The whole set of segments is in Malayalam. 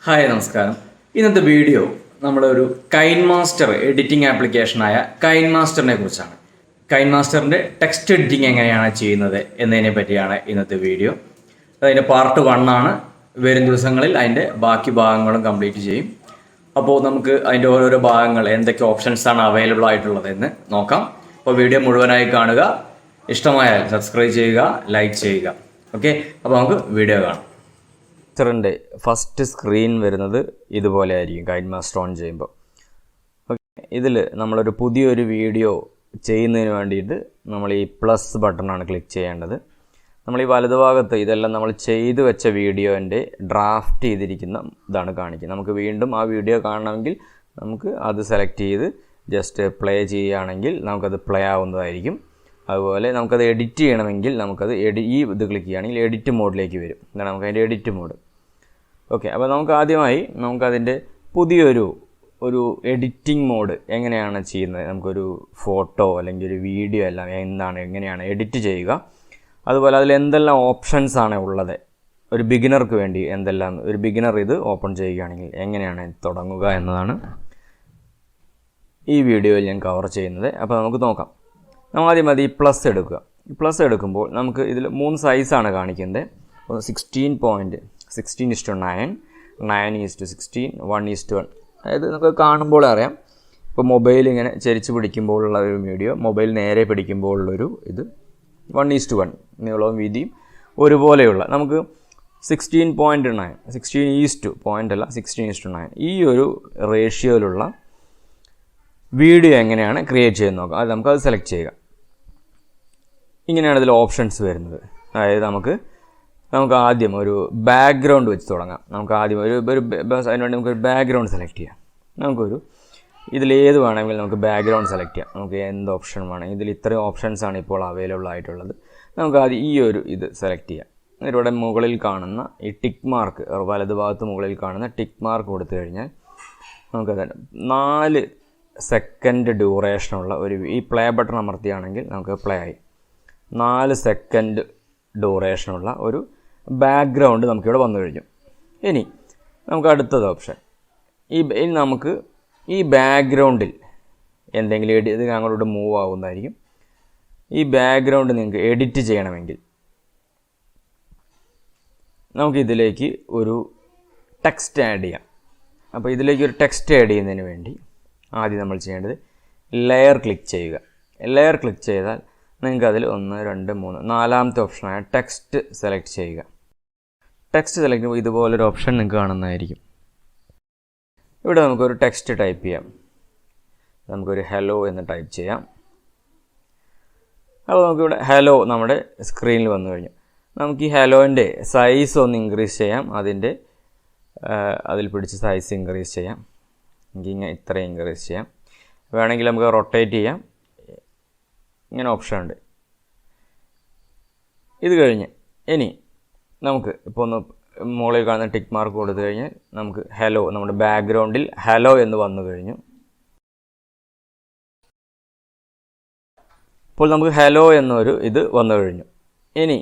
ഹായ് നമസ്കാരം. ഇന്നത്തെ വീഡിയോ നമ്മളൊരു KineMaster എഡിറ്റിംഗ് ആപ്ലിക്കേഷനായ KineMasterനെ കുറിച്ചാണ്. KineMasterൻ്റെ ടെക്സ്റ്റ് എഡിറ്റിംഗ് എങ്ങനെയാണ് ചെയ്യുന്നത് എന്നതിനെ പറ്റിയാണ് ഇന്നത്തെ വീഡിയോ. അതിൻ്റെ പാർട്ട് 1 ആണ്. വരും ദിവസങ്ങളിൽ അതിൻ്റെ ബാക്കി ഭാഗങ്ങളും കംപ്ലീറ്റ് ചെയ്യും. അപ്പോൾ നമുക്ക് അതിൻ്റെ ഓരോരോ ഭാഗങ്ങൾ എന്തൊക്കെ ഓപ്ഷൻസാണ് അവൈലബിൾ ആയിട്ടുള്ളതെന്ന് നോക്കാം. അപ്പോൾ വീഡിയോ മുഴുവനായി കാണുക. ഇഷ്ടമായാൽ സബ്സ്ക്രൈബ് ചെയ്യുക, ലൈക്ക് ചെയ്യുക. ഓക്കെ, അപ്പോൾ നമുക്ക് വീഡിയോ കാണാം. ൻ്റെ ഫസ്റ്റ് സ്ക്രീൻ വരുന്നത് ഇതുപോലെ ആയിരിക്കും KineMaster ഓൺ ചെയ്യുമ്പോൾ. ഓക്കെ, ഇതിൽ നമ്മളൊരു പുതിയൊരു വീഡിയോ ചെയ്യുന്നതിന് വേണ്ടിയിട്ട് നമ്മൾ ഈ പ്ലസ് ബട്ടണാണ് ക്ലിക്ക് ചെയ്യേണ്ടത്. നമ്മൾ ഈ വലതുഭാഗത്ത് ഇതെല്ലാം നമ്മൾ ചെയ്തു വെച്ച വീഡിയോൻ്റെ ഡ്രാഫ്റ്റ് ചെയ്തിരിക്കുന്ന ഇതാണ് കാണിക്കുന്നത്. നമുക്ക് വീണ്ടും ആ വീഡിയോ കാണണമെങ്കിൽ നമുക്ക് അത് സെലക്ട് ചെയ്ത് ജസ്റ്റ് പ്ലേ ചെയ്യുകയാണെങ്കിൽ നമുക്കത് പ്ലേ ആവുന്നതായിരിക്കും. അതുപോലെ നമുക്കത് എഡിറ്റ് ചെയ്യണമെങ്കിൽ നമുക്കത് ഈ ഇത് ക്ലിക്ക് ചെയ്യുകയാണെങ്കിൽ എഡിറ്റ് മോഡിലേക്ക് വരും. എന്താണ് നമുക്കതിൻ്റെ എഡിറ്റ് മോഡ്. ഓക്കെ, അപ്പോൾ നമുക്ക് ആദ്യമായി നമുക്കതിൻ്റെ പുതിയൊരു എഡിറ്റിംഗ് മോഡ് എങ്ങനെയാണ് ചെയ്യുന്നത്, നമുക്കൊരു ഫോട്ടോ അല്ലെങ്കിൽ ഒരു വീഡിയോ എല്ലാം എങ്ങനെയാണ് എഡിറ്റ് ചെയ്യുക, അതുപോലെ അതിൽ എന്തെല്ലാം ഓപ്ഷൻസാണ് ഉള്ളത്, ഒരു ബിഗിനർക്ക് വേണ്ടി എന്തെല്ലാം, ഒരു ബിഗിനർ ഇത് ഓപ്പൺ ചെയ്യുകയാണെങ്കിൽ എങ്ങനെയാണ് തുടങ്ങുക എന്നതാണ് ഈ വീഡിയോയിൽ ഞാൻ കവർ ചെയ്യുന്നത്. അപ്പോൾ നമുക്ക് നോക്കാം. നമ്മൾ ആദ്യം ഈ പ്ലസ് എടുക്കുക. ഈ പ്ലസ് എടുക്കുമ്പോൾ നമുക്ക് ഇതിൽ 3 സൈസാണ് കാണിക്കുന്നത്. 16:9, 9:16, 1:1. അതായത് നമുക്ക് കാണുമ്പോൾ അറിയാം. ഇപ്പോൾ മൊബൈൽ ഇങ്ങനെ ചരിച്ച് പിടിക്കുമ്പോഴുള്ള ഒരു വീഡിയോ, മൊബൈൽ നേരെ പിടിക്കുമ്പോഴുള്ളൊരു ഇത് 1:1 നീളവും വീതിയും ഒരുപോലെയുള്ള നമുക്ക് 16:9, 16:9 ഈ ഒരു റേഷ്യോയിലുള്ള വീഡിയോ എങ്ങനെയാണ് ക്രിയേറ്റ് ചെയ്ത് നോക്കാം. അത് നമുക്കത് സെലക്ട് ചെയ്യുക. ഇങ്ങനെയാണ് ഇതിൽ ഓപ്ഷൻസ് വരുന്നത്. അതായത് നമുക്ക് ആദ്യം ഒരു ബാക്ക്ഗ്രൗണ്ട് വെച്ച് തുടങ്ങാം. നമുക്ക് ആദ്യം അതിനുവേണ്ടി നമുക്കൊരു ബാക്ക്ഗ്രൗണ്ട് സെലക്ട് ചെയ്യാം. നമുക്കൊരു ഇതിലേത് വേണമെങ്കിൽ നമുക്ക് ബാക്ക്ഗ്രൗണ്ട് സെലക്ട് ചെയ്യാം. നമുക്ക് എന്ത് ഓപ്ഷൻ വേണമെങ്കിൽ ഇതിൽ ഇത്രയും ഓപ്ഷൻസാണ് ഇപ്പോൾ അവൈലബിൾ ആയിട്ടുള്ളത്. നമുക്ക് ആദ്യം ഈ ഒരു ഇത് സെലക്ട് ചെയ്യാം. ഇവിടെ മുകളിൽ കാണുന്ന ഈ ടിക്ക് മാർക്ക്, വലതുഭാഗത്ത് മുകളിൽ കാണുന്ന ടിക്ക് മാർക്ക് കൊടുത്തു കഴിഞ്ഞാൽ നമുക്കത് 4 സെക്കൻഡ് ഡ്യൂറേഷനുള്ള ഈ പ്ലേ ബട്ടൺ അമർത്തിയാണെങ്കിൽ നമുക്ക് പ്ലേ ആയി. 4 സെക്കൻഡ് ഡ്യൂറേഷനുള്ള ഒരു ബാക്ക്ഗ്രൗണ്ട് നമുക്കിവിടെ വന്നു കഴിഞ്ഞു. ഇനി നമുക്ക് അടുത്തത് ഓപ്ഷൻ, ഇനി നമുക്ക് ഈ ബാക്ക്ഗ്രൗണ്ടിൽ എന്തെങ്കിലും ഇത് അങ്ങോട്ട് മൂവ് ആവുന്നതായിരിക്കും. ഈ ബാക്ക്ഗ്രൗണ്ട് നിങ്ങൾക്ക് എഡിറ്റ് ചെയ്യണമെങ്കിൽ നമുക്കിതിലേക്ക് ഒരു ടെക്സ്റ്റ് ആഡ് ചെയ്യാം. അപ്പോൾ ഇതിലേക്ക് ഒരു ടെക്സ്റ്റ് ആഡ് ചെയ്യുന്നതിന് വേണ്ടി ആദ്യം നമ്മൾ ചെയ്യേണ്ടത് ലെയർ ക്ലിക്ക് ചെയ്യുക. ലെയർ ക്ലിക്ക് ചെയ്താൽ നിങ്ങൾക്കതിൽ 1, 2, 3 4ാമത്തെ ഓപ്ഷനായ ടെക്സ്റ്റ് സെലക്ട് ചെയ്യുക. ടെക്സ്റ്റ് സെലക്ട് ചെയ്യുമ്പോൾ ഇതുപോലൊരു ഓപ്ഷൻ നിങ്ങൾക്ക് കാണുന്നതായിരിക്കും. ഇവിടെ നമുക്കൊരു ടെക്സ്റ്റ് ടൈപ്പ് ചെയ്യാം. നമുക്കൊരു ഹലോ എന്ന് ടൈപ്പ് ചെയ്യാം. അപ്പോൾ നമുക്കിവിടെ ഹലോ നമ്മുടെ സ്ക്രീനിൽ വന്നു കഴിഞ്ഞു. നമുക്ക് ഈ ഹലോൻ്റെ സൈസ് ഒന്ന് ഇൻക്രീസ് ചെയ്യാം. അതിൽ പിടിച്ച് സൈസ് ഇൻക്രീസ് ചെയ്യാം. ഇങ്ങനെ ഇത്രയും ഇൻക്രീസ് ചെയ്യാം. വേണമെങ്കിൽ നമുക്ക് റൊട്ടേറ്റ് ചെയ്യാം. ഇങ്ങനെ ഓപ്ഷൻ ഉണ്ട്. ഇത് കഴിഞ്ഞ് ഇനി നമുക്ക് ഇപ്പോൾ ഒന്ന് മുകളിൽ കാണുന്ന ടിക്ക് മാർക്ക് കൊടുത്തു കഴിഞ്ഞാൽ നമുക്ക് ഹലോ, നമ്മുടെ ബാക്ക്ഗ്രൗണ്ടിൽ ഹലോ എന്ന് വന്നു കഴിഞ്ഞു. ഇപ്പോൾ നമുക്ക് ഹലോ എന്നൊരു ഇത് വന്നു കഴിഞ്ഞു. ഇനി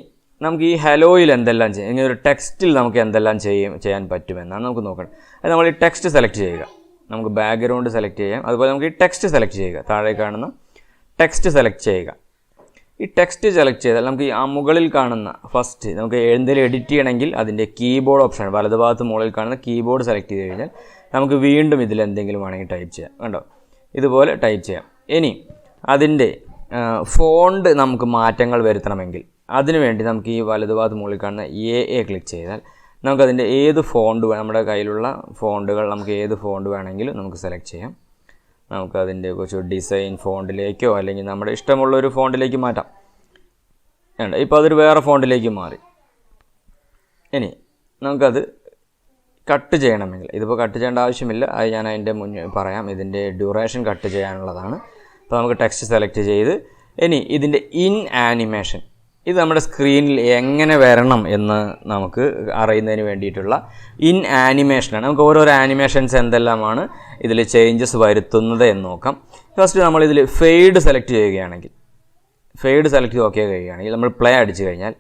നമുക്ക് ഈ ഹലോയിൽ എന്തെല്ലാം ചെയ്യാം, ഇങ്ങനെ ഒരു ടെക്സ്റ്റിൽ നമുക്ക് എന്തെല്ലാം ചെയ്യാൻ പറ്റുമെന്നാണ് നമുക്ക് നോക്കണം. അത് നമ്മൾ ഈ ടെക്സ്റ്റ് സെലക്ട് ചെയ്യുക. നമുക്ക് ബാക്ക്ഗ്രൗണ്ട് സെലക്ട് ചെയ്യാം. അതുപോലെ നമുക്ക് ഈ ടെക്സ്റ്റ് സെലക്ട് ചെയ്യുക. താഴെ കാണുന്ന ടെക്സ്റ്റ് സെലക്ട് ചെയ്യുക. ഈ ടെക്സ്റ്റ് സെലക്ട് ചെയ്താൽ നമുക്ക് ഈ മുകളിൽ കാണുന്ന ഫസ്റ്റ് നമുക്ക് എന്തെങ്കിലും എഡിറ്റ് ചെയ്യണമെങ്കിൽ അതിൻ്റെ കീബോർഡ് ഓപ്ഷൻ, വലതുഭാഗത്ത് മുകളിൽ കാണുന്ന കീബോർഡ് സെലക്ട് ചെയ്ത് കഴിഞ്ഞാൽ നമുക്ക് വീണ്ടും ഇതിൽ എന്തെങ്കിലും വേണമെങ്കിൽ ടൈപ്പ് ചെയ്യാം. കണ്ടോ, ഇതുപോലെ ടൈപ്പ് ചെയ്യാം. ഇനി അതിൻ്റെ ഫോണ്ട് നമുക്ക് മാറ്റങ്ങൾ വരുത്തണമെങ്കിൽ അതിനുവേണ്ടി നമുക്ക് ഈ വലതുഭാഗത്ത് മുകളിൽ കാണുന്ന എ ക്ലിക്ക് ചെയ്താൽ നമുക്കതിൻ്റെ ഏത് ഫോണ്ട്, നമ്മുടെ കയ്യിലുള്ള ഫോണ്ടുകൾ നമുക്ക് ഏത് ഫോണ്ട് വേണമെങ്കിലും നമുക്ക് സെലക്ട് ചെയ്യാം. നമുക്കതിൻ്റെ കുറച്ച് ഡിസൈൻ ഫോണ്ടിലേക്കോ അല്ലെങ്കിൽ നമ്മുടെ ഇഷ്ടമുള്ളൊരു ഫോണ്ടിലേക്ക് മാറ്റാം. ഇപ്പോൾ അതൊരു വേറെ ഫോണ്ടിലേക്ക് മാറി. ഇനി നമുക്കത് കട്ട് ചെയ്യണമെങ്കിൽ, ഇതിപ്പോൾ കട്ട് ചെയ്യേണ്ട ആവശ്യമില്ല, അത് ഞാൻ അതിൻ്റെ മുന്നേ പറയാം. ഇതിൻ്റെ ഡ്യൂറേഷൻ കട്ട് ചെയ്യാനുള്ളതാണ്. അപ്പോൾ നമുക്ക് ടെക്സ്റ്റ് സെലക്ട് ചെയ്ത് ഇനി ഇതിൻ്റെ ഇൻ ആനിമേഷൻ, ഇത് നമ്മുടെ സ്ക്രീനിൽ എങ്ങനെ വരണം എന്ന് നമുക്ക് അറിയുന്നതിന് വേണ്ടിയിട്ടുള്ള ഇൻ ആനിമേഷനാണ്. നമുക്ക് ഓരോരോ ആനിമേഷൻസ് എന്തെല്ലാമാണ് ഇതിൽ ചേഞ്ചസ് വരുത്തുന്നത് എന്ന് നോക്കാം. ഫസ്റ്റ് നമ്മളിതിൽ ഫെയ്ഡ് സെലക്ട് ചെയ്യുകയാണെങ്കിൽ, ഫെയ്ഡ് സെലക്ട് ചെയ്ത് ഓക്കെ കഴിയുകയാണെങ്കിൽ നമ്മൾ പ്ലേ അടിച്ചു കഴിഞ്ഞാൽ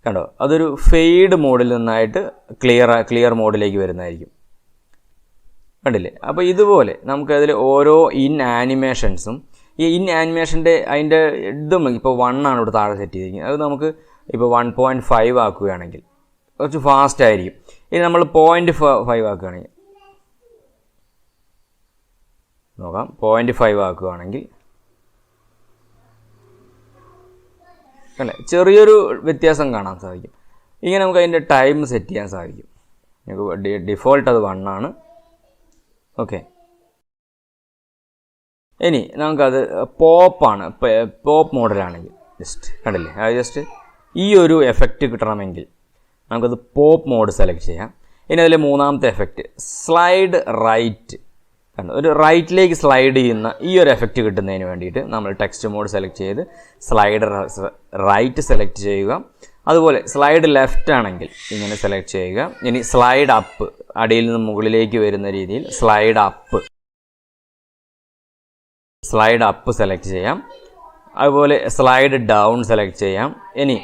കണ്ടോ, അതൊരു ഫെയ്ഡ് മോഡിൽ നിന്നായിട്ട് ക്ലിയർ മോഡിലേക്ക് വരുന്നതായിരിക്കും. കണ്ടില്ലേ? അപ്പോൾ ഇതുപോലെ നമുക്കതിൽ ഓരോ ഇൻ ആനിമേഷൻസും ഈ ഇൻ ആനിമേഷൻ്റെ അതിൻ്റെ ഇതും ഇപ്പോൾ 1 ആണ് ഇവിടെ താഴെ സെറ്റ് ചെയ്തിരിക്കുന്നത്. അത് നമുക്ക് ഇപ്പോൾ 1.5 ആക്കുകയാണെങ്കിൽ കുറച്ച് ഫാസ്റ്റ് ആയിരിക്കും. ഇനി നമ്മൾ 0.5 ആക്കുകയാണെങ്കിൽ നോക്കാം. 0.5 ആക്കുകയാണെങ്കിൽ അല്ലേ ചെറിയൊരു വ്യത്യാസം കാണാൻ സാധിക്കും. ഇങ്ങനെ നമുക്ക് അതിൻ്റെ ടൈം സെറ്റ് ചെയ്യാൻ സാധിക്കും. നമുക്ക് ഡിഫോൾട്ട് അത് 1 ആണ്. ഓക്കെ, ഇനി നമുക്കത് പോപ്പാണ്, പോപ്പ് മോഡലാണെങ്കിൽ ജസ്റ്റ് കണ്ടില്ലേ, അത് ജസ്റ്റ് ഈ ഒരു എഫക്റ്റ് കിട്ടണമെങ്കിൽ നമുക്കത് പോപ്പ് മോഡ് സെലക്ട് ചെയ്യാം. ഇനി അതിൽ മൂന്നാമത്തെ എഫക്റ്റ് സ്ലൈഡ് റൈറ്റ്, ഒരു റൈറ്റിലേക്ക് സ്ലൈഡ് ചെയ്യുന്ന ഈ ഒരു എഫക്റ്റ് കിട്ടുന്നതിന് വേണ്ടിയിട്ട് നമ്മൾ ടെക്സ്റ്റ് മോഡ് സെലക്ട് ചെയ്ത് സ്ലൈഡ് റൈറ്റ് സെലക്ട് ചെയ്യുക. അതുപോലെ സ്ലൈഡ് ലെഫ്റ്റ് ആണെങ്കിൽ ഇങ്ങനെ സെലക്ട് ചെയ്യുക. ഇനി സ്ലൈഡ് അപ്പ്, അടിയിൽ നിന്ന് മുകളിലേക്ക് വരുന്ന രീതിയിൽ സ്ലൈഡ് അപ്പ് സെലക്ട് ചെയ്യാം. അതുപോലെ സ്ലൈഡ് ഡൗൺ സെലക്ട് ചെയ്യാം. ഇനി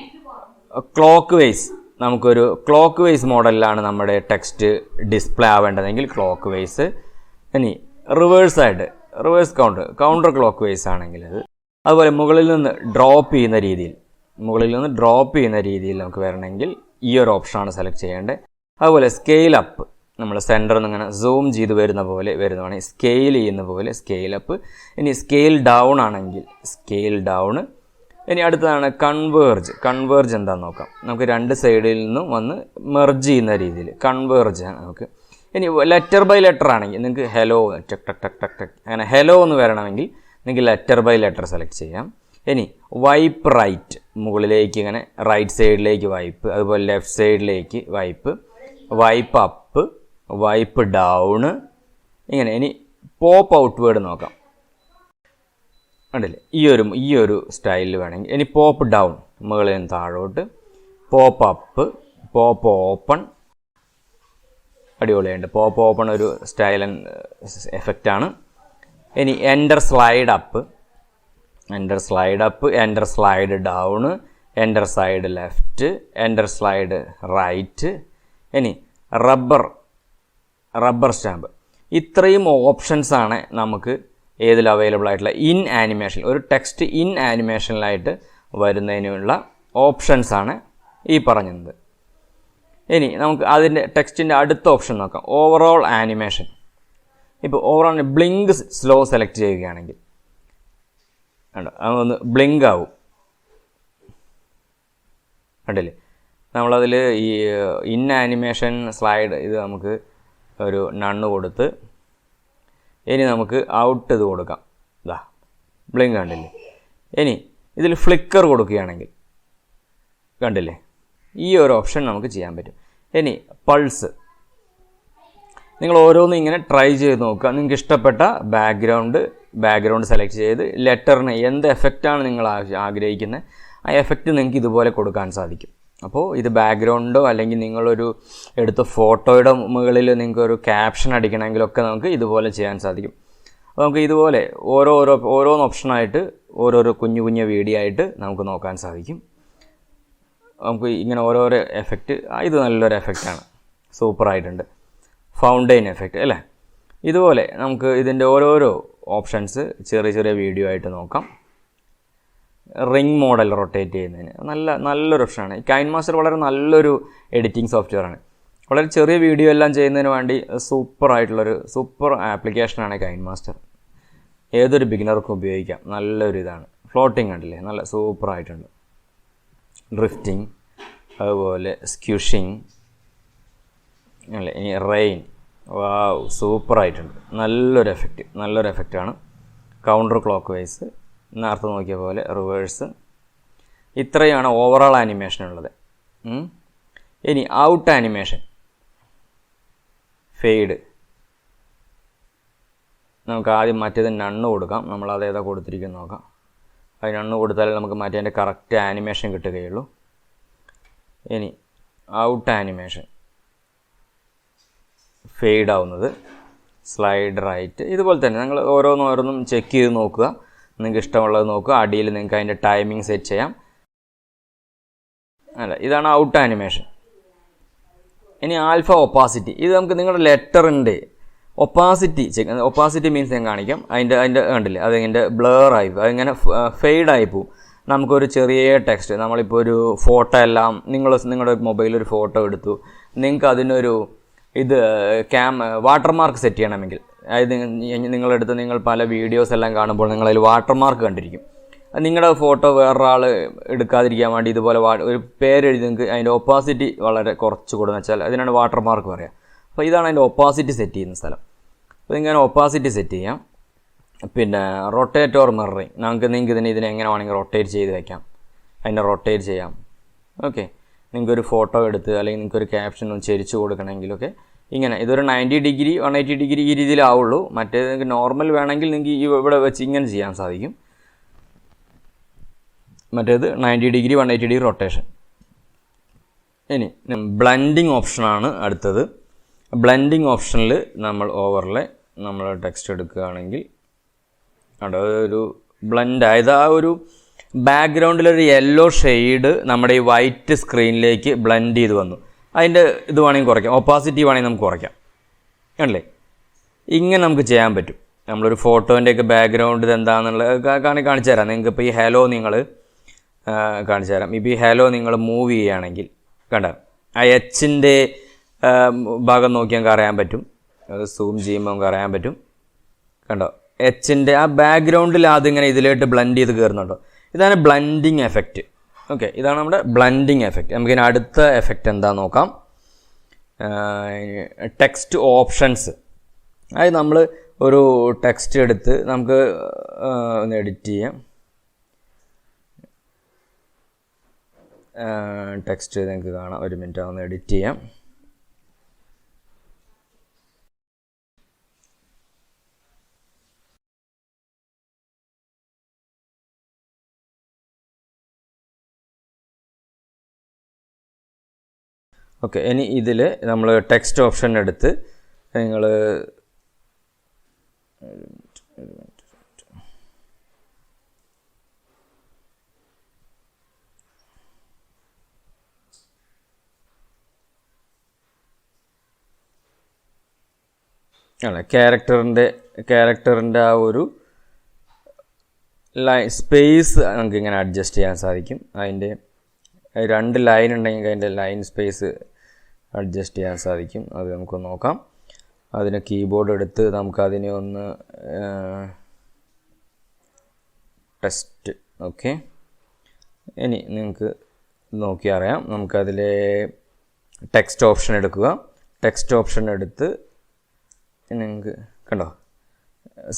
ക്ലോക്ക് വൈസ്, നമുക്കൊരു ക്ലോക്ക് വൈസ് മോഡലിലാണ് നമ്മുടെ ടെക്സ്റ്റ് ഡിസ്പ്ലേ ആവേണ്ടതെങ്കിൽ ക്ലോക്ക് വൈസ്. ഇനി റിവേഴ്സായിട്ട് കൗണ്ടർ ക്ലോക്ക് വൈസ് ആണെങ്കിൽ അത്. അതുപോലെ മുകളിൽ നിന്ന് ഡ്രോപ്പ് ചെയ്യുന്ന രീതിയിൽ നമുക്ക് വരണമെങ്കിൽ ഈ ഒരു ഓപ്ഷനാണ് സെലക്ട് ചെയ്യേണ്ടത്. അതുപോലെ സ്കെയിൽ അപ്പ്, നമ്മൾ സെൻറ്ററിൽ നിന്ന് ഇങ്ങനെ സൂം ചെയ്ത് വരുന്നതാണ് സ്കെയിൽ ചെയ്യുന്ന പോലെ സ്കെയിൽ അപ്പ്. ഇനി സ്കെയിൽ ഡൗൺ ആണെങ്കിൽ സ്കെയിൽ ഡൗൺ. ഇനി അടുത്തതാണ് കൺവേർജ് എന്താണെന്ന് നോക്കാം. നമുക്ക് രണ്ട് സൈഡിൽ നിന്നും വന്ന് മെർജ് ചെയ്യുന്ന രീതിയിൽ കൺവേർജ് നമുക്ക്. ഇനി ലെറ്റർ ബൈ ലെറ്റർ ആണെങ്കിൽ നിങ്ങൾക്ക് ഹെലോ ടക് ടക് ടക് ടക് ടക് അങ്ങനെ ഹെലോ എന്ന് വരണമെങ്കിൽ നിങ്ങൾക്ക് ലെറ്റർ ബൈ ലെറ്റർ സെലക്ട് ചെയ്യാം. ഇനി വൈപ്പ് റൈറ്റ്, മുകളിലേക്ക് ഇങ്ങനെ റൈറ്റ് സൈഡിലേക്ക് വൈപ്പ്, അതുപോലെ ലെഫ്റ്റ് സൈഡിലേക്ക് വൈപ്പ് അപ്പ്, വൈപ്പ് ഡൗണ് ഇങ്ങനെ. ഇനി പോപ്പ് ഔട്ട്വേർഡ് നോക്കാം. കണ്ടില്ലേ, ഈ ഒരു സ്റ്റൈലിൽ വേണമെങ്കിൽ. ഇനി പോപ്പ് ഡൗൺ, മുകളിൽ നിന്ന് താഴോട്ട്, പോപ്പ് അപ്പ്, പോപ്പ് ഓപ്പൺ. അടിപൊളിയുണ്ട്. പോപ്പ് ഓപ്പൺ ഒരു സ്റ്റൈൽ എഫക്റ്റാണ്. ഇനി enter slide up, enter slide down, enter slide left, enter slide right. ഇനി റബ്ബർ സ്റ്റാമ്പ്. ഇത്രയും ഓപ്ഷൻസാണ് നമുക്ക് ഏതിൽ അവൈലബിൾ ആയിട്ടുള്ള ഇൻ ആനിമേഷൻ, ഒരു ടെക്സ്റ്റ് ഇൻ ആനിമേഷനിലായിട്ട് വരുന്നതിനുള്ള ഓപ്ഷൻസാണ് ഈ പറഞ്ഞത്. ഇനി നമുക്ക് അതിൻ്റെ ടെക്സ്റ്റിൻ്റെ അടുത്ത ഓപ്ഷൻ നോക്കാം, ഓവറോൾ ആനിമേഷൻ. ഇപ്പോൾ ഓവറോൾ ബ്ലിങ്ക് സ്ലോ സെലക്ട് ചെയ്യുകയാണെങ്കിൽ അതൊന്ന് ബ്ലിങ്ക് ആവും. കണ്ടില്ലേ, നമ്മളതിൽ ഈ ഇൻ ആനിമേഷൻ സ്ലൈഡ് ഇത് നമുക്ക് ഒരു നണ്ണ് കൊടുത്ത് ഇനി നമുക്ക് ഔട്ട് ഇത് കൊടുക്കാം. ഇതാ ബ്ലിങ്ക് കണ്ടില്ലേ. ഇനി ഇതിൽ ഫ്ലിക്കർ കൊടുക്കുകയാണെങ്കിൽ കണ്ടില്ലേ, ഈ ഒരു ഓപ്ഷൻ നമുക്ക് ചെയ്യാൻ പറ്റും. ഇനി പൾസ്, നിങ്ങൾ ഓരോന്നും ഇങ്ങനെ ട്രൈ ചെയ്ത് നോക്കുക. നിങ്ങൾക്ക് ഇഷ്ടപ്പെട്ട ബാക്ക്ഗ്രൗണ്ട് സെലക്ട് ചെയ്ത് ലെറ്ററിന് എന്ത് എഫക്റ്റാണ് നിങ്ങൾ ആഗ്രഹിക്കുന്നത് ആ എഫക്റ്റ് നിങ്ങൾക്ക് ഇതുപോലെ കൊടുക്കാൻ സാധിക്കും. അപ്പോൾ ഇത് ബാക്ക്ഗ്രൗണ്ടോ അല്ലെങ്കിൽ നിങ്ങളൊരു എടുത്ത ഫോട്ടോയുടെ മുകളിൽ നിങ്ങൾക്കൊരു ക്യാപ്ഷൻ അടിക്കണമെങ്കിലൊക്കെ നമുക്ക് ഇതുപോലെ ചെയ്യാൻ സാധിക്കും. അപ്പോൾ നമുക്ക് ഇതുപോലെ ഓരോന്ന് ഓപ്ഷനായിട്ട് ഓരോരോ കുഞ്ഞു വീഡിയോ ആയിട്ട് നമുക്ക് നോക്കാൻ സാധിക്കും. നമുക്ക് ഇങ്ങനെ ഓരോരോ എഫക്റ്റ്, ഇത് നല്ലൊരു എഫക്റ്റാണ്, സൂപ്പറായിട്ടുണ്ട്. ഫൗണ്ടെയിൻ എഫക്റ്റ് അല്ലേ. ഇതുപോലെ നമുക്ക് ഇതിൻ്റെ ഓരോരോ ഓപ്ഷൻസ് ചെറിയ വീഡിയോ ആയിട്ട് നോക്കാം. റിംഗ് മോഡൽ റൊട്ടേറ്റ് ചെയ്യുന്നതിന് നല്ലൊരു ഓപ്ഷനാണ്. ഈ KineMaster വളരെ നല്ലൊരു എഡിറ്റിംഗ് സോഫ്റ്റ്വെയറാണ്. വളരെ ചെറിയ വീഡിയോ എല്ലാം ചെയ്യുന്നതിന് വേണ്ടി സൂപ്പർ ആപ്ലിക്കേഷനാണ് KineMaster. ഏതൊരു ബിഗിനർക്കും ഉപയോഗിക്കാം. നല്ലൊരു ഇതാണ്. ഫ്ലോട്ടിങ് കണ്ടില്ലേ, നല്ല സൂപ്പറായിട്ടുണ്ട്. ഡ്രിഫ്റ്റിംഗ്, അതുപോലെ സ്ക്യൂഷിങ് അല്ലേ. ഇനി റെയിൻ, വാവ് സൂപ്പറായിട്ടുണ്ട്. നല്ലൊരു എഫക്റ്റാണ്. കൗണ്ടർ ക്ലോക്ക് വൈസ്, നേരത്തെ നോക്കിയ പോലെ റിവേഴ്സ്. ഇത്രയാണ് ഓവറോൾ ആനിമേഷൻ ഉള്ളത്. ഇനി ഔട്ട് ആനിമേഷൻ, ഫെയ്ഡ്. നമുക്ക് ആദ്യം മറ്റേത് നണ്ണ് കൊടുക്കാം. നമ്മൾ അതേതാ കൊടുത്തിരിക്കുന്നത് നോക്കാം. അത് നണ്ണ് കൊടുത്താലേ നമുക്ക് മറ്റേതിൻ്റെ കറക്റ്റ് ആനിമേഷൻ കിട്ടുകയുള്ളൂ. ഇനി ഔട്ട് ആനിമേഷൻ, ഫെയ്ഡ് ആവുന്നത്, സ്ലൈഡ് റൈറ്റ്. ഇതുപോലെ തന്നെ നിങ്ങൾ ഓരോന്നും ചെക്ക് ചെയ്ത് നോക്കുക. നിങ്ങൾക്ക് ഇഷ്ടമുള്ളത് നോക്കുക. അടിയിൽ നിങ്ങൾക്ക് അതിൻ്റെ ടൈമിംഗ് സെറ്റ് ചെയ്യാം. അല്ല, ഇതാണ് ഔട്ട് ആനിമേഷൻ. ഇനി ആൽഫ ഒപ്പാസിറ്റി. ഇത് നമുക്ക് നിങ്ങളുടെ ലെറ്ററിൻ്റെ ഒപ്പാസിറ്റി മീൻസ് ഞാൻ കാണിക്കാം. അതിൻ്റെ കണ്ടില്ലേ, അതിങ്ങനെ ബ്ലറായി അതിങ്ങനെ ഫെയ്ഡായി പോവും. നമുക്കൊരു ചെറിയ ടെക്സ്റ്റ്, നമ്മളിപ്പോൾ ഒരു ഫോട്ടോ എല്ലാം നിങ്ങളുടെ മൊബൈലിൽ ഒരു ഫോട്ടോ എടുത്തു, നിങ്ങൾക്ക് അതിനൊരു വാട്ടർമാർക്ക് സെറ്റ് ചെയ്യണമെങ്കിൽ, അതായത് നിങ്ങൾ പല വീഡിയോസ് എല്ലാം കാണുമ്പോൾ നിങ്ങളതിൽ വാട്ടർമാർക്ക് കണ്ടിരിക്കും. നിങ്ങളുടെ ഫോട്ടോ വേറൊരാൾ എടുക്കാതിരിക്കാൻ വേണ്ടി ഇതുപോലെ ഒരു പേരെഴുതി നിങ്ങൾക്ക് അതിൻ്റെ ഒപ്പാസിറ്റി വളരെ കുറച്ച് കൊടുന്ന് വെച്ചാൽ അതിനാണ് വാട്ടർമാർക്ക് പറയുക. അപ്പോൾ ഇതാണ് അതിൻ്റെ ഒപ്പാസിറ്റി സെറ്റ് ചെയ്യുന്ന സ്ഥലം. അപ്പോൾ ഇങ്ങനെ ഒപ്പാസിറ്റി സെറ്റ് ചെയ്യാം. പിന്നെ റൊട്ടേറ്റ് ഓർ മിററിങ്, നിങ്ങൾക്ക് ഇതിനെ എങ്ങനെ വേണമെങ്കിൽ റൊട്ടേറ്റ് ചെയ്ത് വയ്ക്കാം, അതിനെ റൊട്ടേറ്റ് ചെയ്യാം. ഓക്കെ, നിങ്ങൾക്കൊരു ഫോട്ടോ എടുത്ത് അല്ലെങ്കിൽ നിങ്ങൾക്കൊരു ക്യാപ്ഷൻ ഒന്ന് ചെരിച്ച് കൊടുക്കണമെങ്കിലൊക്കെ ഇങ്ങനെ ഇതൊരു 90 ഡിഗ്രി 180 ഡിഗ്രി ഈ രീതിയിലാവുള്ളൂ. മറ്റേത് നിങ്ങൾക്ക് നോർമൽ വേണമെങ്കിൽ നിങ്ങൾക്ക് ഇവിടെ വെച്ച് ഇങ്ങനെ ചെയ്യാൻ സാധിക്കും. മറ്റേത് 90 ഡിഗ്രി 180 ഡിഗ്രി റൊട്ടേഷൻ. ഇനി ബ്ലെൻഡിങ് ഓപ്ഷനാണ് അടുത്തത്. ബ്ലെൻഡിങ് ഓപ്ഷനിൽ നമ്മൾ ഓവർലേ നമ്മൾ ടെക്സ്റ്റ് എടുക്കുകയാണെങ്കിൽ അവിടെ ഒരു ബ്ലെൻഡ് ആയത് ആ ഒരു ബാക്ക്ഗ്രൗണ്ടിലൊരു യെല്ലോ ഷെയ്ഡ് നമ്മുടെ ഈ വൈറ്റ് സ്ക്രീനിലേക്ക് ബ്ലെൻഡ് ചെയ്ത് വന്നു. അതിൻ്റെ ഇത് വേണമെങ്കിൽ കുറയ്ക്കാം, ഒപ്പാസിറ്റി വേണമെങ്കിൽ നമുക്ക് കുറയ്ക്കാം. അല്ലേ, ഇങ്ങനെ നമുക്ക് ചെയ്യാൻ പറ്റും. നമ്മളൊരു ഫോട്ടോൻ്റെയൊക്കെ ബാക്ക്ഗ്രൗണ്ട് ഇതെന്താണെന്നുള്ളത് കാണിച്ചു തരാം. നിങ്ങൾക്ക് ഇപ്പോൾ ഈ ഹലോ നിങ്ങൾ കാണിച്ചു തരാം. ഇപ്പോൾ ഈ ഹലോ നിങ്ങൾ മൂവ് ചെയ്യുകയാണെങ്കിൽ കണ്ട ആ എച്ചിൻ്റെ ഭാഗം നോക്കി നമുക്ക് അറിയാൻ പറ്റും. അത് സൂം ചെയ്യുമ്പോൾ നമുക്ക് അറിയാൻ പറ്റും. കണ്ടോ, എച്ചിൻ്റെ ആ ബാക്ക്ഗ്രൗണ്ടിൽ അതിങ്ങനെ ഇതിലോട്ട് ബ്ലെൻഡ് ചെയ്ത് കയറുന്നുണ്ടോ. ഇതാണ് ബ്ലെൻഡിങ് എഫക്റ്റ്. ഓക്കെ, ഇതാണ് നമ്മുടെ ബ്ലെൻഡിങ് എഫക്റ്റ്. നമുക്കിനി അടുത്ത എഫക്റ്റ് എന്താണെന്ന് നോക്കാം. Text options. അതായത് നമ്മൾ ഒരു ടെക്സ്റ്റ് എടുത്ത് നമുക്ക് ഒന്ന് എഡിറ്റ് ചെയ്യാം. ടെക്സ്റ്റ് നിങ്ങൾക്ക് കാണാം. ഒരു മിനിറ്റ് ഒന്ന് എഡിറ്റ് ചെയ്യാം. ഓക്കെ, ഇനി ഇതിൽ നമ്മൾ ടെക്സ്റ്റ് ഓപ്ഷൻ എടുത്ത് നിങ്ങൾ ക്യാരക്ടറിൻ്റെ ആ ഒരു സ്പേസ് നമുക്ക് ഇങ്ങനെ അഡ്ജസ്റ്റ് ചെയ്യാൻ സാധിക്കും. അതിൻ്റെ 2 ലൈൻ ഉണ്ടെങ്കിൽ അതിൻ്റെ ലൈൻ സ്പേസ് അഡ്ജസ്റ്റ് ചെയ്യാൻ സാധിക്കും. അത് നമുക്ക് നോക്കാം. അതിന് കീബോർഡ് എടുത്ത് നമുക്കതിനെ ഒന്ന് ടെസ്റ്റ്. ഓക്കെ, ഇനി നിങ്ങൾക്ക് നോക്കി അറിയാം. നമുക്കതിലെ ടെക്സ്റ്റ് ഓപ്ഷൻ എടുക്കുക. ടെക്സ്റ്റ് ഓപ്ഷൻ എടുത്ത് നിങ്ങൾക്ക് കണ്ടോ,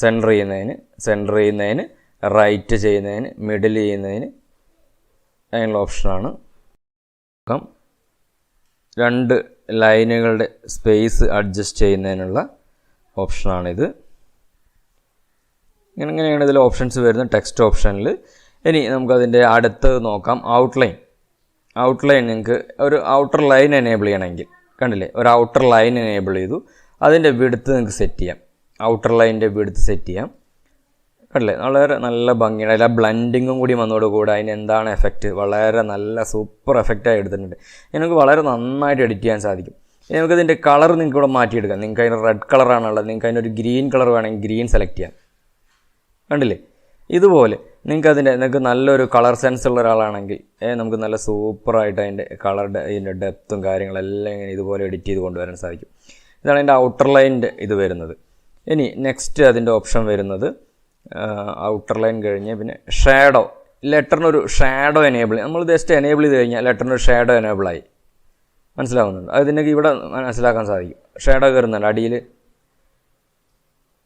സെൻറ്റർ ചെയ്യുന്നതിന് റൈറ്റ് ചെയ്യുന്നതിന് മിഡിൽ ചെയ്യുന്നതിന് അതിനുള്ള ഓപ്ഷനാണ്. 2 ലൈനുകളുടെ സ്പേസ് അഡ്ജസ്റ്റ് ചെയ്യുന്നതിനുള്ള ഓപ്ഷനാണിത്. ഇങ്ങനെയാണ് ഇതിൽ ഓപ്ഷൻസ് വരുന്നത് ടെക്സ്റ്റ് ഓപ്ഷനിൽ. ഇനി നമുക്കതിൻ്റെ അടുത്തത് നോക്കാം. ഔട്ട്ലൈൻ നിങ്ങൾക്ക് ഒരു ഔട്ടർ ലൈൻ എനേബിൾ ചെയ്യണമെങ്കിൽ കണ്ടില്ലേ, ഒരു ഔട്ടർ ലൈൻ എനേബിൾ ചെയ്തു. അതിൻ്റെ വിഡ്ത്ത് നിങ്ങൾക്ക് സെറ്റ് ചെയ്യാം. ഔട്ടർ ലൈനിൻ്റെ വിഡ്ത്ത് സെറ്റ് ചെയ്യാം. കണ്ടില്ലേ, വളരെ നല്ല ഭംഗിയാണ്. അതിൽ ആ ബ്ലെൻഡിങ്ങും കൂടി വന്നതോടുകൂടി അതിന് എന്താണ് എഫക്റ്റ്, വളരെ നല്ല സൂപ്പർ എഫക്റ്റായി എടുത്തിട്ടുണ്ട്. നമുക്ക് വളരെ നന്നായിട്ട് എഡിറ്റ് ചെയ്യാൻ സാധിക്കും. നമുക്കതിൻ്റെ കളർ നിങ്ങൾക്ക് ഇവിടെ മാറ്റിയെടുക്കാം. നിങ്ങൾക്ക് അതിന് റെഡ് കളറാണുള്ളത്, നിങ്ങൾക്ക് അതിനൊരു ഗ്രീൻ കളർ വേണമെങ്കിൽ ഗ്രീൻ സെലക്ട് ചെയ്യാം. കണ്ടില്ലേ, ഇതുപോലെ നിങ്ങൾക്ക് നല്ലൊരു കളർ സെൻസ് ഉള്ള ഒരാളാണെങ്കിൽ നമുക്ക് നല്ല സൂപ്പറായിട്ട് അതിൻ്റെ ഡെപ്തും കാര്യങ്ങളെല്ലാം ഇങ്ങനെ ഇതുപോലെ എഡിറ്റ് ചെയ്ത് കൊണ്ടുവരാൻ സാധിക്കും. ഇതാണ് അതിൻ്റെ ഔട്ടർ ലൈനിൻ്റെ ഇത് വരുന്നത്. ഇനി നെക്സ്റ്റ് അതിൻ്റെ ഓപ്ഷൻ വരുന്നത് ഔട്ടർ ലൈൻ കഴിഞ്ഞ് പിന്നെ ഷാഡോ. ലെറ്ററിനൊരു ഷാഡോ എനേബിൾ, നമ്മൾ ജസ്റ്റ് എനേബിൾ ചെയ്ത് കഴിഞ്ഞാൽ ലെറ്ററിനൊരു ഷാഡോ എനേബിളായി. മനസ്സിലാവുന്നുണ്ട്? അത് നിങ്ങൾക്ക് ഇവിടെ മനസ്സിലാക്കാൻ സാധിക്കും. ഷാഡോ കയറുന്നുണ്ട്, അടിയിൽ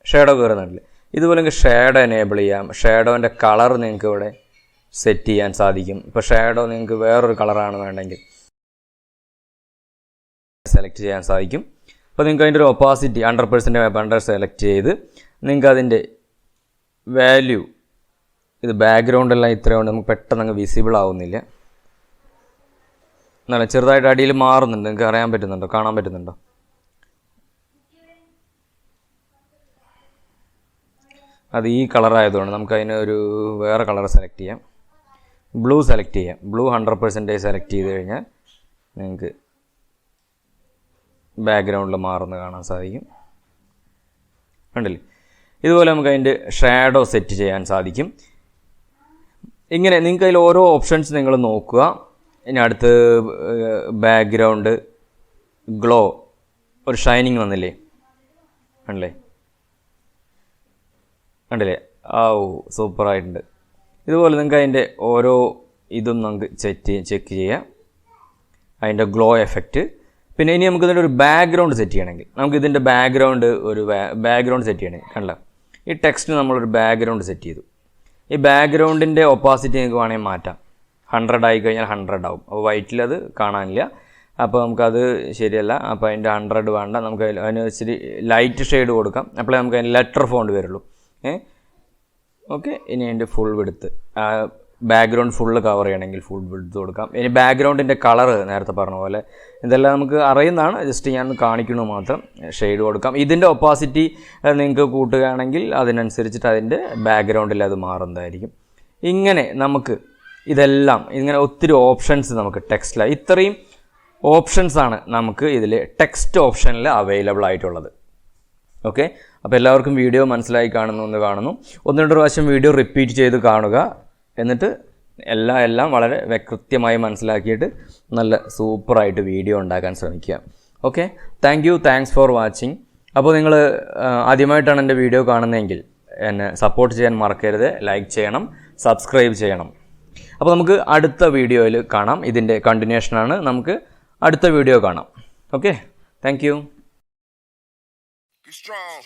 ഷാഡോ കയറുന്നുണ്ടല്ലേ. ഇതുപോലെ നിങ്ങൾക്ക് ഷാഡോ എനേബിൾ ചെയ്യാം. ഷാഡോൻ്റെ കളർ നിങ്ങൾക്ക് ഇവിടെ സെറ്റ് ചെയ്യാൻ സാധിക്കും. ഇപ്പോൾ ഷാഡോ നിങ്ങൾക്ക് വേറൊരു കളറാണ് വേണ്ടെങ്കിൽ സെലക്ട് ചെയ്യാൻ സാധിക്കും. അപ്പോൾ നിങ്ങൾക്ക് അതിൻ്റെ ഒരു ഒപ്പാസിറ്റി 100% സെലക്ട് ചെയ്ത് നിങ്ങൾക്ക് അതിൻ്റെ വാല്യൂ, ഇത് ബാക്ക്ഗ്രൗണ്ടെല്ലാം ഇത്രയുണ്ട്, നമുക്ക് പെട്ടെന്ന് അങ്ങ് വിസിബിൾ ആവുന്നില്ല. നല്ല ചെറുതായിട്ട് അടിയിൽ മാറുന്നുണ്ട്. നിങ്ങൾക്ക് അറിയാൻ പറ്റുന്നുണ്ടോ, കാണാൻ പറ്റുന്നുണ്ടോ? അത് ഈ കളറായതുകൊണ്ട് നമുക്ക് അതിന് ഒരു വേറെ കളർ സെലക്ട് ചെയ്യാം. ബ്ലൂ സെലക്ട് ചെയ്യാം. ബ്ലൂ 100% സെലക്ട് ചെയ്ത് കഴിഞ്ഞാൽ നിങ്ങൾക്ക് ബാക്ക്ഗ്രൗണ്ടിൽ മാറുന്നത് കാണാൻ സാധിക്കും. കണ്ടില്ലേ? ഇതുപോലെ നമുക്ക് അതിൻ്റെ ഷാഡോ സെറ്റ് ചെയ്യാൻ സാധിക്കും. ഇങ്ങനെ നിങ്ങൾക്ക് അതിൽ ഓരോ ഓപ്ഷൻസ് നിങ്ങൾ നോക്കുക. ഇനി അടുത്ത് ബാക്ക്ഗ്രൗണ്ട് ഗ്ലോ, ഒരു ഷൈനിങ് വന്നില്ലേ? കണ്ടില്ലേ? കണ്ടില്ലേ? സൂപ്പറായിട്ടുണ്ട്. ഇതുപോലെ നിങ്ങൾക്ക് അതിൻ്റെ ഓരോ ഇതും നമുക്ക് ചെക്ക് ചെയ്യാം, അതിൻ്റെ ഗ്ലോ എഫക്റ്റ്. പിന്നെ ഇനി നമുക്ക് ഇതിൻ്റെ ഒരു ബാക്ക്ഗ്രൗണ്ട് സെറ്റ് ചെയ്യണമെങ്കിൽ നമുക്ക് ഇതിൻ്റെ ബാക്ക്ഗ്രൗണ്ട് സെറ്റ് ചെയ്യണമെങ്കിൽ കണ്ടല്ലോ, ഈ ടെക്സ്റ്റിന് നമ്മളൊരു ബാക്ക്ഗ്രൗണ്ട് സെറ്റ് ചെയ്തു. ഈ ബാക്ക്ഗ്രൗണ്ടിൻ്റെ ഒപ്പാസിറ്റി നിങ്ങൾക്ക് വേണമെങ്കിൽ മാറ്റാം. 100 ആയി കഴിഞ്ഞാൽ 100 ആവും. അപ്പോൾ വൈറ്റിൽ അത് കാണാനില്ല, അപ്പോൾ നമുക്കത് ശരിയല്ല. അപ്പോൾ അതിൻ്റെ 100 വേണ്ട, നമുക്ക് അതിന് ഇച്ചിരി ലൈറ്റ് ഷെയ്ഡ് കൊടുക്കാം. അപ്പോഴേ നമുക്ക് അതിന് ലെറ്റർ ഫോണ്ട് വരുള്ളൂ. ഓക്കെ. ഇനി അതിൻ്റെ full width, background full cover ചെയ്യണമെങ്കിൽ ഫുൾ വിഡ്ത്ത് കൊടുക്കാം. ഇനി ബാക്ക്ഗ്രൗണ്ടിൻ്റെ കളറ് നേരത്തെ പറഞ്ഞ പോലെ ഇതെല്ലാം നമുക്ക് അറിയുന്നതാണ്, ജസ്റ്റ് ഞാൻ കാണിക്കുന്നത് മാത്രം. ഷെയ്ഡ് കൊടുക്കാം. ഇതിൻ്റെ ഒപ്പാസിറ്റി നിങ്ങൾക്ക് കൂട്ടുകയാണെങ്കിൽ അതിനനുസരിച്ചിട്ട് അതിൻ്റെ ബാക്ക്ഗ്രൗണ്ടിൽ അത് മാറുന്നതായിരിക്കും. ഇങ്ങനെ നമുക്ക് ഇതെല്ലാം ഇങ്ങനെ ഒത്തിരി ഓപ്ഷൻസ് നമുക്ക് ടെക്സ്റ്റിലായി, ഇത്രയും ഓപ്ഷൻസാണ് നമുക്ക് ഇതിൽ ടെക്സ്റ്റ് ഓപ്ഷനിൽ അവൈലബിൾ ആയിട്ടുള്ളത്. ഓക്കെ. അപ്പോൾ എല്ലാവർക്കും വീഡിയോ മനസ്സിലായി കാണുന്നു. ഒന്ന് രണ്ട് പ്രാവശ്യം വീഡിയോ റിപ്പീറ്റ് ചെയ്ത് കാണുക. എന്നിട്ട് എല്ലാം വളരെ കൃത്യമായി മനസ്സിലാക്കിയിട്ട് നല്ല സൂപ്പറായിട്ട് വീഡിയോ ഉണ്ടാക്കാൻ ശ്രമിക്കുക. ഓക്കെ. Thanks for watching. അപ്പോൾ നിങ്ങൾ ആദ്യമായിട്ടാണ് എൻ്റെ വീഡിയോ കാണുന്നതെങ്കിൽ എന്നെ സപ്പോർട്ട് ചെയ്യാൻ മറക്കരുത്. ലൈക്ക് ചെയ്യണം, സബ്സ്ക്രൈബ് ചെയ്യണം. അപ്പോൾ നമുക്ക് അടുത്ത വീഡിയോയിൽ കാണാം. ഇതിൻ്റെ കണ്ടിന്യൂഷനാണ്. നമുക്ക് അടുത്ത വീഡിയോ കാണാം. ഓക്കെ. Thank you. Strong.